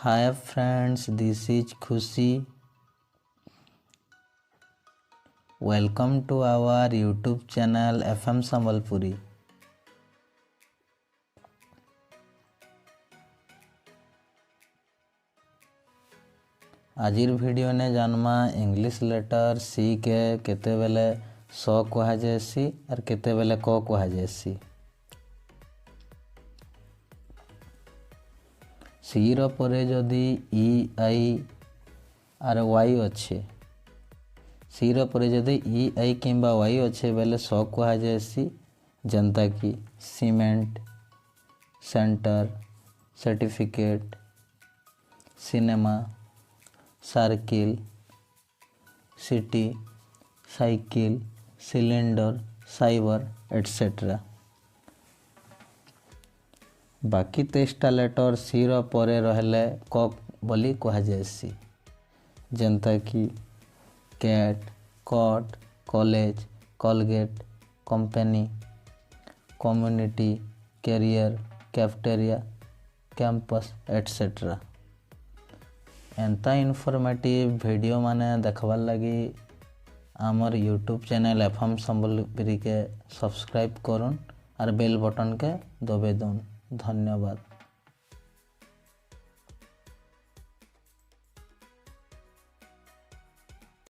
Hi friends, this is Khushi. Welcome to our YouTube channel FM Sambalpuri. आजिर video ने जानमा English letter सी के केते बेले स कहा जायसी और केते बेले क कहा जायसी। सी रो परे जदि ई आई आर वाई अच्छे सी रो परे जदि ई आई किंबा वाई अच्छे बेले स कहा जायसी जनता की cement, centre, certificate, cinema, circle, city, cycle, cylinder, cyber etcetera. बाकी 23टा लेटर सी रो परे रहले क बोली कहा जायसी जनता की cat, cut, college, Colgate, company, community, career, cafeteria, campus etcetera. एंता इनफॉर्मेटिव वीडियो माने देखबार लगी आमर यूट्यूब चैनल एफएम संबलपुरी के सब्सक्राइब करुन और बेल बटन के दबे दउन। धन्यवाद।